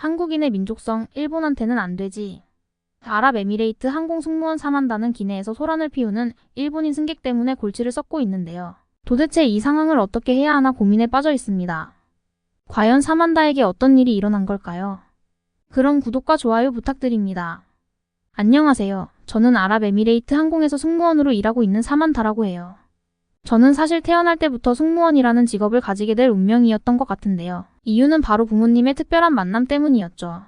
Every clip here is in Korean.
한국인의 민족성, 일본한테는 안 되지. 아랍에미레이트 항공 승무원 4만다는 기내에서 소란을 피우는 일본인 승객 때문에 골치를 썩고 있는데요. 도대체 이 상황을 어떻게 해야 하나 고민에 빠져 있습니다. 과연 4만다에게 어떤 일이 일어난 걸까요? 그럼 구독과 좋아요 부탁드립니다. 안녕하세요. 저는 아랍에미레이트 항공에서 승무원으로 일하고 있는 4만다라고 해요. 저는 사실 태어날 때부터 승무원이라는 직업을 가지게 될 운명이었던 것 같은데요. 이유는 바로 부모님의 특별한 만남 때문이었죠.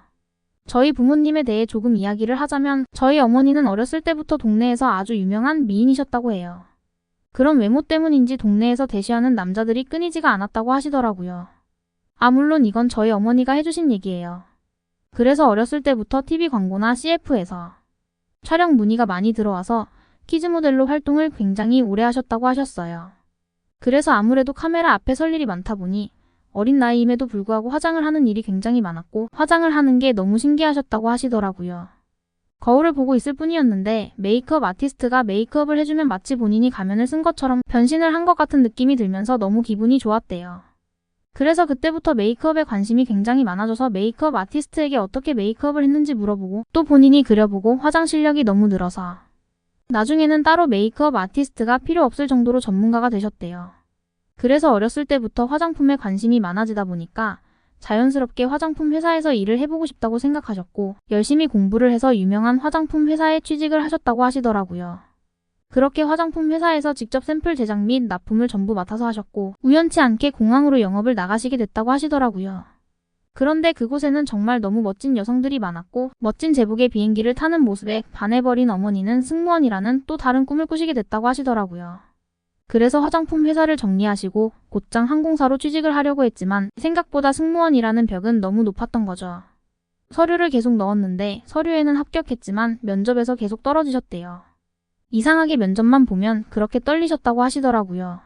저희 부모님에 대해 조금 이야기를 하자면 저희 어머니는 어렸을 때부터 동네에서 아주 유명한 미인이셨다고 해요. 그런 외모 때문인지 동네에서 대시하는 남자들이 끊이지가 않았다고 하시더라고요. 물론 이건 저희 어머니가 해주신 얘기예요. 그래서 어렸을 때부터 TV 광고나 CF에서 촬영 문의가 많이 들어와서 키즈 모델로 활동을 굉장히 오래 하셨다고 하셨어요. 그래서 아무래도 카메라 앞에 설 일이 많다 보니 어린 나이임에도 불구하고 화장을 하는 일이 굉장히 많았고 화장을 하는 게 너무 신기하셨다고 하시더라고요. 거울을 보고 있을 뿐이었는데 메이크업 아티스트가 메이크업을 해주면 마치 본인이 가면을 쓴 것처럼 변신을 한 것 같은 느낌이 들면서 너무 기분이 좋았대요. 그래서 그때부터 메이크업에 관심이 굉장히 많아져서 메이크업 아티스트에게 어떻게 메이크업을 했는지 물어보고 또 본인이 그려보고 화장 실력이 너무 늘어서 나중에는 따로 메이크업 아티스트가 필요 없을 정도로 전문가가 되셨대요. 그래서 어렸을 때부터 화장품에 관심이 많아지다 보니까 자연스럽게 화장품 회사에서 일을 해보고 싶다고 생각하셨고 열심히 공부를 해서 유명한 화장품 회사에 취직을 하셨다고 하시더라고요. 그렇게 화장품 회사에서 직접 샘플 제작 및 납품을 전부 맡아서 하셨고 우연치 않게 공항으로 영업을 나가시게 됐다고 하시더라고요. 그런데 그곳에는 정말 너무 멋진 여성들이 많았고 멋진 제복의 비행기를 타는 모습에 반해버린 어머니는 승무원이라는 또 다른 꿈을 꾸시게 됐다고 하시더라고요. 그래서 화장품 회사를 정리하시고 곧장 항공사로 취직을 하려고 했지만 생각보다 승무원이라는 벽은 너무 높았던 거죠. 서류를 계속 넣었는데 서류에는 합격했지만 면접에서 계속 떨어지셨대요. 이상하게 면접만 보면 그렇게 떨리셨다고 하시더라고요.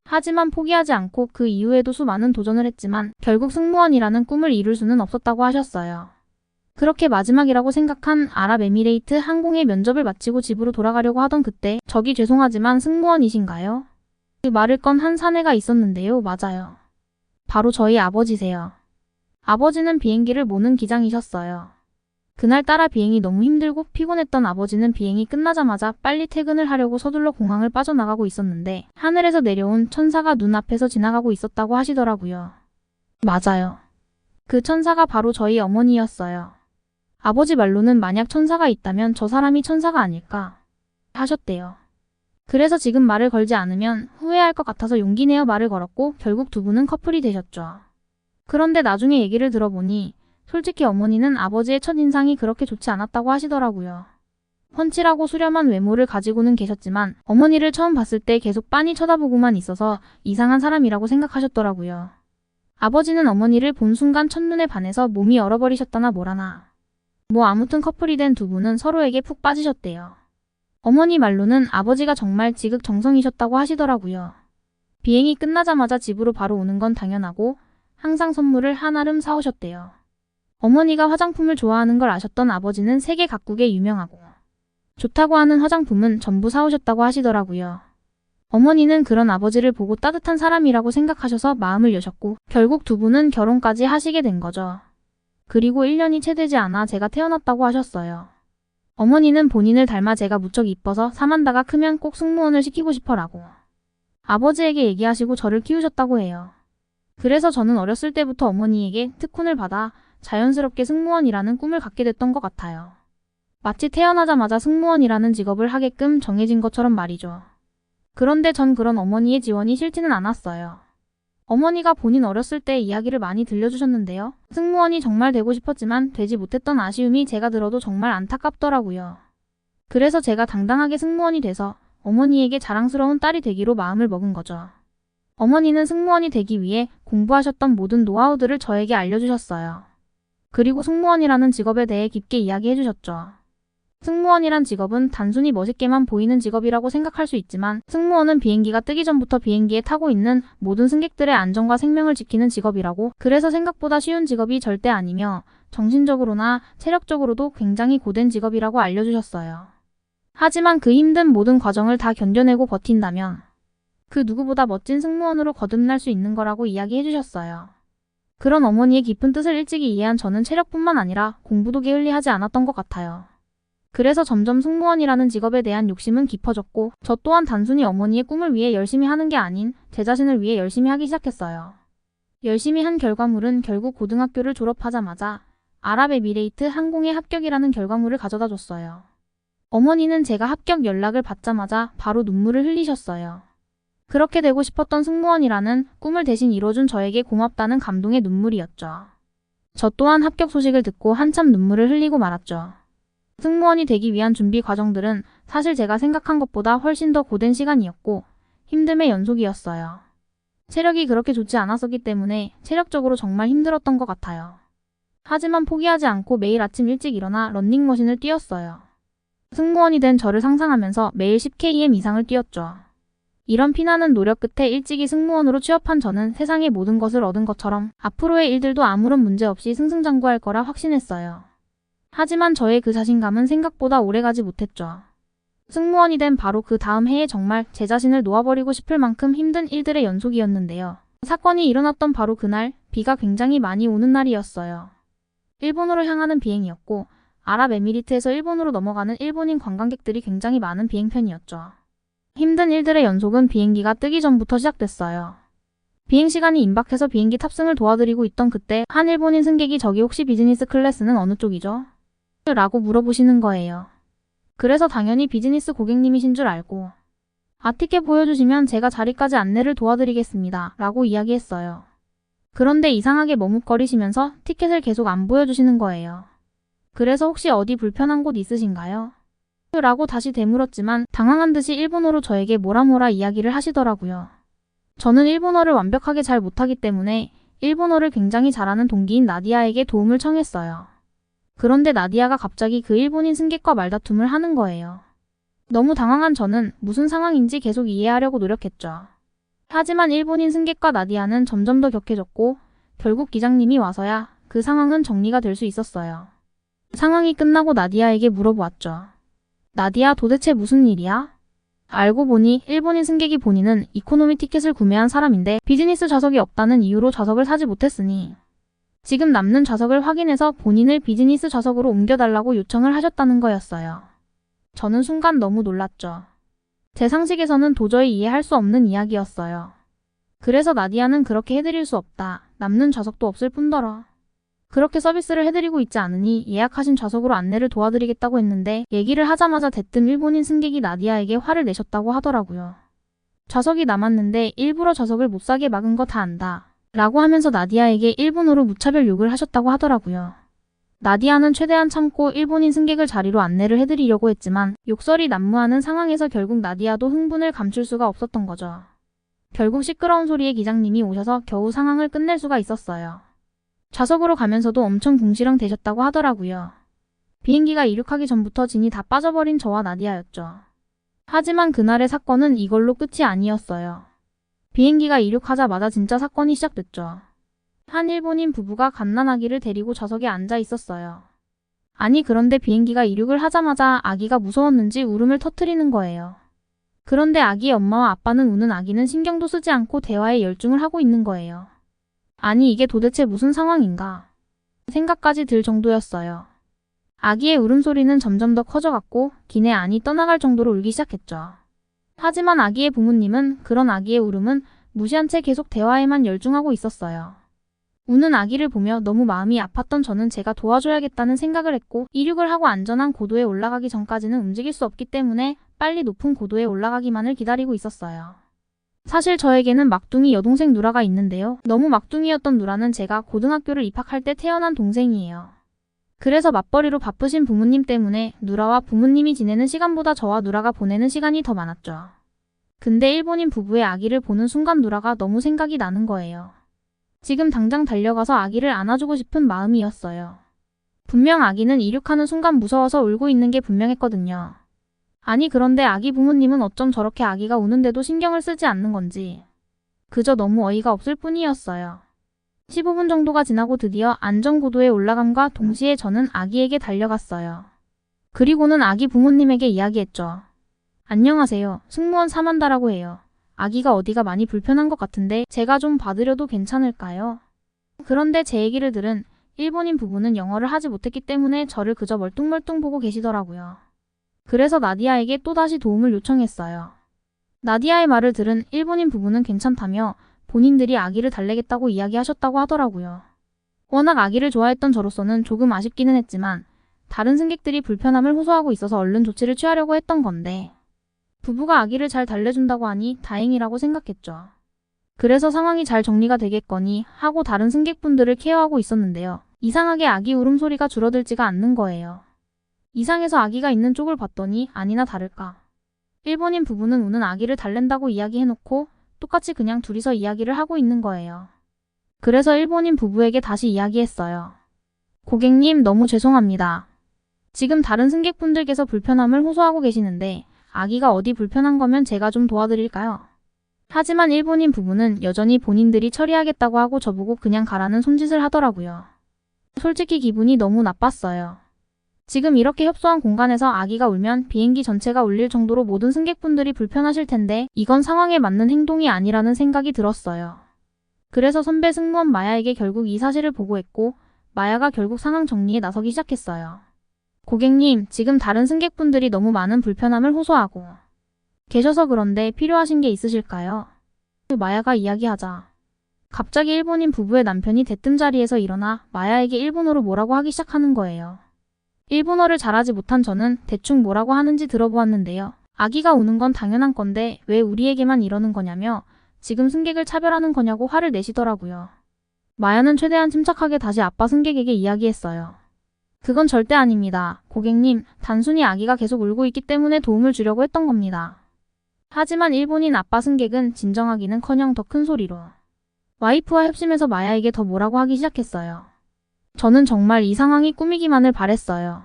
하지만 포기하지 않고 그 이후에도 수많은 도전을 했지만 결국 승무원이라는 꿈을 이룰 수는 없었다고 하셨어요. 그렇게 마지막이라고 생각한 아랍에미레이트 항공의 면접을 마치고 집으로 돌아가려고 하던 그때 저기 죄송하지만 승무원이신가요? 그 말을 건 한 사내가 있었는데요. 맞아요. 바로 저희 아버지세요. 아버지는 비행기를 모는 기장이셨어요. 그날따라 비행이 너무 힘들고 피곤했던 아버지는 비행이 끝나자마자 빨리 퇴근을 하려고 서둘러 공항을 빠져나가고 있었는데 하늘에서 내려온 천사가 눈앞에서 지나가고 있었다고 하시더라고요. 맞아요. 그 천사가 바로 저희 어머니였어요. 아버지 말로는 만약 천사가 있다면 저 사람이 천사가 아닐까 하셨대요. 그래서 지금 말을 걸지 않으면 후회할 것 같아서 용기 내어 말을 걸었고 결국 두 분은 커플이 되셨죠. 그런데 나중에 얘기를 들어보니 솔직히 어머니는 아버지의 첫인상이 그렇게 좋지 않았다고 하시더라고요. 훤칠하고 수려한 외모를 가지고는 계셨지만 어머니를 처음 봤을 때 계속 빤히 쳐다보고만 있어서 이상한 사람이라고 생각하셨더라고요. 아버지는 어머니를 본 순간 첫눈에 반해서 몸이 얼어버리셨다나 뭐라나. 아무튼 커플이 된 두 분은 서로에게 푹 빠지셨대요. 어머니 말로는 아버지가 정말 지극정성이셨다고 하시더라고요. 비행이 끝나자마자 집으로 바로 오는 건 당연하고 항상 선물을 한아름 사오셨대요. 어머니가 화장품을 좋아하는 걸 아셨던 아버지는 세계 각국에 유명하고 좋다고 하는 화장품은 전부 사오셨다고 하시더라고요. 어머니는 그런 아버지를 보고 따뜻한 사람이라고 생각하셔서 마음을 여셨고 결국 두 분은 결혼까지 하시게 된 거죠. 그리고 1년이 채 되지 않아 제가 태어났다고 하셨어요. 어머니는 본인을 닮아 제가 무척 이뻐서 4만다가 크면 꼭 승무원을 시키고 싶어라고 아버지에게 얘기하시고 저를 키우셨다고 해요. 그래서 저는 어렸을 때부터 어머니에게 특훈을 받아 자연스럽게 승무원이라는 꿈을 갖게 됐던 것 같아요. 마치 태어나자마자 승무원이라는 직업을 하게끔 정해진 것처럼 말이죠. 그런데 전 그런 어머니의 지원이 싫지는 않았어요. 어머니가 본인 어렸을 때 이야기를 많이 들려주셨는데요. 승무원이 정말 되고 싶었지만 되지 못했던 아쉬움이 제가 들어도 정말 안타깝더라고요. 그래서 제가 당당하게 승무원이 돼서 어머니에게 자랑스러운 딸이 되기로 마음을 먹은 거죠. 어머니는 승무원이 되기 위해 공부하셨던 모든 노하우들을 저에게 알려주셨어요. 그리고 승무원이라는 직업에 대해 깊게 이야기해 주셨죠. 승무원이란 직업은 단순히 멋있게만 보이는 직업이라고 생각할 수 있지만 승무원은 비행기가 뜨기 전부터 비행기에 타고 있는 모든 승객들의 안전과 생명을 지키는 직업이라고 그래서 생각보다 쉬운 직업이 절대 아니며 정신적으로나 체력적으로도 굉장히 고된 직업이라고 알려주셨어요. 하지만 그 힘든 모든 과정을 다 견뎌내고 버틴다면 그 누구보다 멋진 승무원으로 거듭날 수 있는 거라고 이야기해 주셨어요. 그런 어머니의 깊은 뜻을 일찍이 이해한 저는 체력뿐만 아니라 공부도 게을리하지 않았던 것 같아요. 그래서 점점 승무원이라는 직업에 대한 욕심은 깊어졌고 저 또한 단순히 어머니의 꿈을 위해 열심히 하는 게 아닌 제 자신을 위해 열심히 하기 시작했어요. 열심히 한 결과물은 결국 고등학교를 졸업하자마자 아랍에미레이트 항공에 합격이라는 결과물을 가져다 줬어요. 어머니는 제가 합격 연락을 받자마자 바로 눈물을 흘리셨어요. 그렇게 되고 싶었던 승무원이라는 꿈을 대신 이뤄준 저에게 고맙다는 감동의 눈물이었죠. 저 또한 합격 소식을 듣고 한참 눈물을 흘리고 말았죠. 승무원이 되기 위한 준비 과정들은 사실 제가 생각한 것보다 훨씬 더 고된 시간이었고 힘듦의 연속이었어요. 체력이 그렇게 좋지 않았었기 때문에 체력적으로 정말 힘들었던 것 같아요. 하지만 포기하지 않고 매일 아침 일찍 일어나 러닝머신을 뛰었어요. 승무원이 된 저를 상상하면서 매일 10km 이상을 뛰었죠. 이런 피나는 노력 끝에 일찍이 승무원으로 취업한 저는 세상의 모든 것을 얻은 것처럼 앞으로의 일들도 아무런 문제 없이 승승장구할 거라 확신했어요. 하지만 저의 그 자신감은 생각보다 오래가지 못했죠. 승무원이 된 바로 그 다음 해에 정말 제 자신을 놓아버리고 싶을 만큼 힘든 일들의 연속이었는데요. 사건이 일어났던 바로 그날, 비가 굉장히 많이 오는 날이었어요. 일본으로 향하는 비행이었고 아랍에미리트에서 일본으로 넘어가는 일본인 관광객들이 굉장히 많은 비행편이었죠. 힘든 일들의 연속은 비행기가 뜨기 전부터 시작됐어요. 비행시간이 임박해서 비행기 탑승을 도와드리고 있던 그때 한 일본인 승객이 저기 혹시 비즈니스 클래스는 어느 쪽이죠? 라고 물어보시는 거예요. 그래서 당연히 비즈니스 고객님이신 줄 알고 티켓 보여주시면 제가 자리까지 안내를 도와드리겠습니다. 라고 이야기했어요. 그런데 이상하게 머뭇거리시면서 티켓을 계속 안 보여주시는 거예요. 그래서 혹시 어디 불편한 곳 있으신가요? 라고 다시 되물었지만 당황한 듯이 일본어로 저에게 뭐라 이야기를 하시더라고요. 저는 일본어를 완벽하게 잘 못하기 때문에 일본어를 굉장히 잘하는 동기인 나디아에게 도움을 청했어요. 그런데 나디아가 갑자기 그 일본인 승객과 말다툼을 하는 거예요. 너무 당황한 저는 무슨 상황인지 계속 이해하려고 노력했죠. 하지만 일본인 승객과 나디아는 점점 더 격해졌고 결국 기장님이 와서야 그 상황은 정리가 될 수 있었어요. 상황이 끝나고 나디아에게 물어보았죠. 나디아 도대체 무슨 일이야? 알고 보니 일본인 승객이 본인은 이코노미 티켓을 구매한 사람인데 비즈니스 좌석이 없다는 이유로 좌석을 사지 못했으니 지금 남는 좌석을 확인해서 본인을 비즈니스 좌석으로 옮겨달라고 요청을 하셨다는 거였어요. 저는 순간 너무 놀랐죠. 제 상식에서는 도저히 이해할 수 없는 이야기였어요. 그래서 나디아는 그렇게 해드릴 수 없다. 남는 좌석도 없을 뿐더러 그렇게 서비스를 해드리고 있지 않으니 예약하신 좌석으로 안내를 도와드리겠다고 했는데 얘기를 하자마자 대뜸 일본인 승객이 나디아에게 화를 내셨다고 하더라고요. 좌석이 남았는데 일부러 좌석을 못 사게 막은 거 다 안다. 라고 하면서 나디아에게 일본어로 무차별 욕을 하셨다고 하더라고요. 나디아는 최대한 참고 일본인 승객을 자리로 안내를 해드리려고 했지만 욕설이 난무하는 상황에서 결국 나디아도 흥분을 감출 수가 없었던 거죠. 결국 시끄러운 소리에 기장님이 오셔서 겨우 상황을 끝낼 수가 있었어요. 좌석으로 가면서도 엄청 궁시렁 대셨다고 하더라고요. 비행기가 이륙하기 전부터 진이 다 빠져버린 저와 나디아였죠. 하지만 그날의 사건은 이걸로 끝이 아니었어요. 비행기가 이륙하자마자 진짜 사건이 시작됐죠. 한 일본인 부부가 갓난아기를 데리고 좌석에 앉아 있었어요. 아니 그런데 비행기가 이륙을 하자마자 아기가 무서웠는지 울음을 터뜨리는 거예요. 그런데 아기의 엄마와 아빠는 우는 아기는 신경도 쓰지 않고 대화에 열중을 하고 있는 거예요. 아니 이게 도대체 무슨 상황인가 생각까지 들 정도였어요. 아기의 울음소리는 점점 더 커져갔고 기내 안이 떠나갈 정도로 울기 시작했죠. 하지만 아기의 부모님은 그런 아기의 울음은 무시한 채 계속 대화에만 열중하고 있었어요. 우는 아기를 보며 너무 마음이 아팠던 저는 제가 도와줘야겠다는 생각을 했고 이륙을 하고 안전한 고도에 올라가기 전까지는 움직일 수 없기 때문에 빨리 높은 고도에 올라가기만을 기다리고 있었어요. 사실 저에게는 막둥이 여동생 누라가 있는데요. 너무 막둥이였던 누라는 제가 고등학교를 입학할 때 태어난 동생이에요. 그래서 맞벌이로 바쁘신 부모님 때문에 누라와 부모님이 지내는 시간보다 저와 누라가 보내는 시간이 더 많았죠. 근데 일본인 부부의 아기를 보는 순간 누라가 너무 생각이 나는 거예요. 지금 당장 달려가서 아기를 안아주고 싶은 마음이었어요. 분명 아기는 이륙하는 순간 무서워서 울고 있는 게 분명했거든요. 아니 그런데 아기 부모님은 어쩜 저렇게 아기가 우는데도 신경을 쓰지 않는 건지 그저 너무 어이가 없을 뿐이었어요. 15분 정도가 지나고 드디어 안전고도에 올라감과 동시에 저는 아기에게 달려갔어요. 그리고는 아기 부모님에게 이야기했죠. 안녕하세요. 승무원 사만다라고 해요. 아기가 어디가 많이 불편한 것 같은데 제가 좀 봐드려도 괜찮을까요? 그런데 제 얘기를 들은 일본인 부부는 영어를 하지 못했기 때문에 저를 그저 멀뚱멀뚱 보고 계시더라고요. 그래서 나디아에게 또다시 도움을 요청했어요. 나디아의 말을 들은 일본인 부부는 괜찮다며 본인들이 아기를 달래겠다고 이야기하셨다고 하더라고요. 워낙 아기를 좋아했던 저로서는 조금 아쉽기는 했지만 다른 승객들이 불편함을 호소하고 있어서 얼른 조치를 취하려고 했던 건데 부부가 아기를 잘 달래준다고 하니 다행이라고 생각했죠. 그래서 상황이 잘 정리가 되겠거니 하고 다른 승객분들을 케어하고 있었는데요. 이상하게 아기 울음소리가 줄어들지가 않는 거예요. 이상해서 아기가 있는 쪽을 봤더니 아니나 다를까. 일본인 부부는 우는 아기를 달랜다고 이야기해놓고 똑같이 그냥 둘이서 이야기를 하고 있는 거예요. 그래서 일본인 부부에게 다시 이야기했어요. 고객님, 너무 죄송합니다. 지금 다른 승객분들께서 불편함을 호소하고 계시는데 아기가 어디 불편한 거면 제가 좀 도와드릴까요? 하지만 일본인 부부는 여전히 본인들이 처리하겠다고 하고 저보고 그냥 가라는 손짓을 하더라고요. 솔직히 기분이 너무 나빴어요. 지금 이렇게 협소한 공간에서 아기가 울면 비행기 전체가 울릴 정도로 모든 승객분들이 불편하실 텐데 이건 상황에 맞는 행동이 아니라는 생각이 들었어요. 그래서 선배 승무원 마야에게 결국 이 사실을 보고했고 마야가 결국 상황 정리에 나서기 시작했어요. 고객님, 지금 다른 승객분들이 너무 많은 불편함을 호소하고 계셔서 그런데 필요하신 게 있으실까요? 마야가 이야기하자 갑자기 일본인 부부의 남편이 대뜸 자리에서 일어나 마야에게 일본어로 뭐라고 하기 시작하는 거예요. 일본어를 잘하지 못한 저는 대충 뭐라고 하는지 들어보았는데요. 아기가 우는 건 당연한 건데 왜 우리에게만 이러는 거냐며 지금 승객을 차별하는 거냐고 화를 내시더라고요. 마야는 최대한 침착하게 다시 아빠 승객에게 이야기했어요. 그건 절대 아닙니다. 고객님, 단순히 아기가 계속 울고 있기 때문에 도움을 주려고 했던 겁니다. 하지만 일본인 아빠 승객은 진정하기는커녕 더 큰 소리로 와이프와 협심해서 마야에게 더 뭐라고 하기 시작했어요. 저는 정말 이 상황이 꿈이기만을 바랬어요.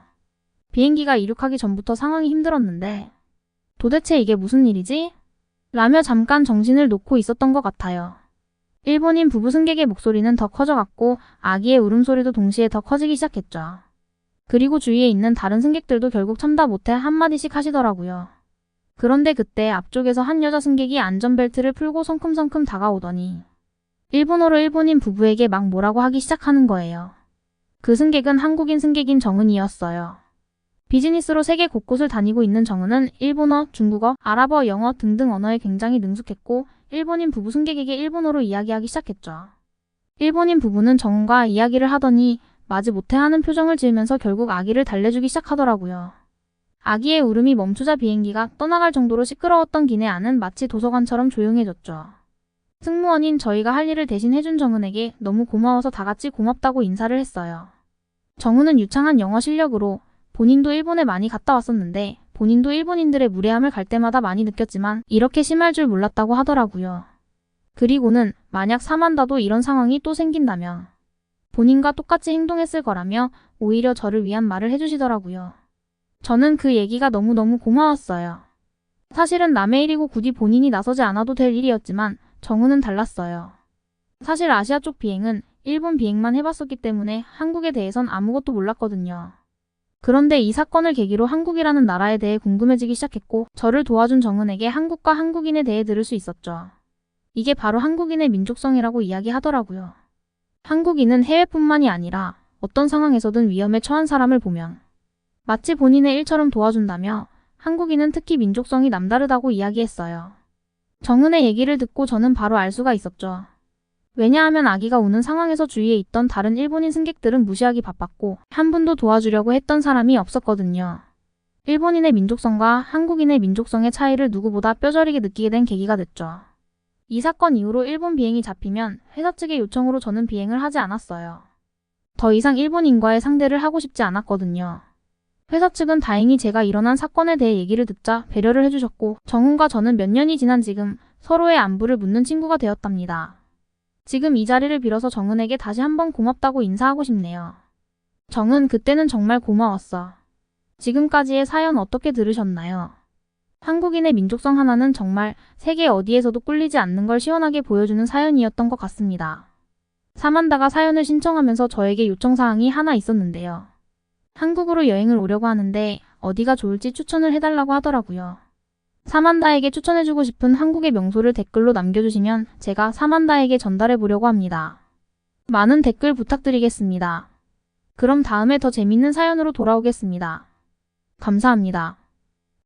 비행기가 이륙하기 전부터 상황이 힘들었는데 도대체 이게 무슨 일이지? 라며 잠깐 정신을 놓고 있었던 것 같아요. 일본인 부부 승객의 목소리는 더 커져갔고 아기의 울음소리도 동시에 더 커지기 시작했죠. 그리고 주위에 있는 다른 승객들도 결국 참다 못해 한마디씩 하시더라고요. 그런데 그때 앞쪽에서 한 여자 승객이 안전벨트를 풀고 성큼성큼 다가오더니 일본어로 일본인 부부에게 막 뭐라고 하기 시작하는 거예요. 그 승객은 한국인 승객인 정은이었어요. 비즈니스로 세계 곳곳을 다니고 있는 정은은 일본어, 중국어, 아랍어, 영어 등등 언어에 굉장히 능숙했고 일본인 부부 승객에게 일본어로 이야기하기 시작했죠. 일본인 부부는 정은과 이야기를 하더니 마지못해 하는 표정을 지으면서 결국 아기를 달래주기 시작하더라고요. 아기의 울음이 멈추자 비행기가 떠나갈 정도로 시끄러웠던 기내 안은 마치 도서관처럼 조용해졌죠. 승무원인 저희가 할 일을 대신 해준 정은에게 너무 고마워서 다 같이 고맙다고 인사를 했어요. 정은은 유창한 영어 실력으로 본인도 일본에 많이 갔다 왔었는데 본인도 일본인들의 무례함을 갈 때마다 많이 느꼈지만 이렇게 심할 줄 몰랐다고 하더라고요. 그리고는 만약 사만다도 이런 상황이 또 생긴다면 본인과 똑같이 행동했을 거라며 오히려 저를 위한 말을 해주시더라고요. 저는 그 얘기가 너무너무 고마웠어요. 사실은 남의 일이고 굳이 본인이 나서지 않아도 될 일이었지만 정우는 달랐어요. 사실 아시아 쪽 비행은 일본 비행만 해봤었기 때문에 한국에 대해선 아무것도 몰랐거든요. 그런데 이 사건을 계기로 한국이라는 나라에 대해 궁금해지기 시작했고 저를 도와준 정은에게 한국과 한국인에 대해 들을 수 있었죠. 이게 바로 한국인의 민족성이라고 이야기하더라고요. 한국인은 해외뿐만이 아니라 어떤 상황에서든 위험에 처한 사람을 보면 마치 본인의 일처럼 도와준다며 한국인은 특히 민족성이 남다르다고 이야기했어요. 정은의 얘기를 듣고 저는 바로 알 수가 있었죠. 왜냐하면 아기가 우는 상황에서 주위에 있던 다른 일본인 승객들은 무시하기 바빴고 한 분도 도와주려고 했던 사람이 없었거든요. 일본인의 민족성과 한국인의 민족성의 차이를 누구보다 뼈저리게 느끼게 된 계기가 됐죠. 이 사건 이후로 일본 비행이 잡히면 회사 측의 요청으로 저는 비행을 하지 않았어요. 더 이상 일본인과의 상대를 하고 싶지 않았거든요. 회사 측은 다행히 제가 일어난 사건에 대해 얘기를 듣자 배려를 해주셨고 정훈과 저는 몇 년이 지난 지금 서로의 안부를 묻는 친구가 되었답니다. 지금 이 자리를 빌어서 정은에게 다시 한번 고맙다고 인사하고 싶네요. 정은, 그때는 정말 고마웠어. 지금까지의 사연 어떻게 들으셨나요? 한국인의 민족성 하나는 정말 세계 어디에서도 꿀리지 않는 걸 시원하게 보여주는 사연이었던 것 같습니다. 사만다가 사연을 신청하면서 저에게 요청사항이 하나 있었는데요. 한국으로 여행을 오려고 하는데 어디가 좋을지 추천을 해달라고 하더라고요. 사만다에게 추천해주고 싶은 한국의 명소를 댓글로 남겨주시면 제가 사만다에게 전달해보려고 합니다. 많은 댓글 부탁드리겠습니다. 그럼 다음에 더 재밌는 사연으로 돌아오겠습니다. 감사합니다.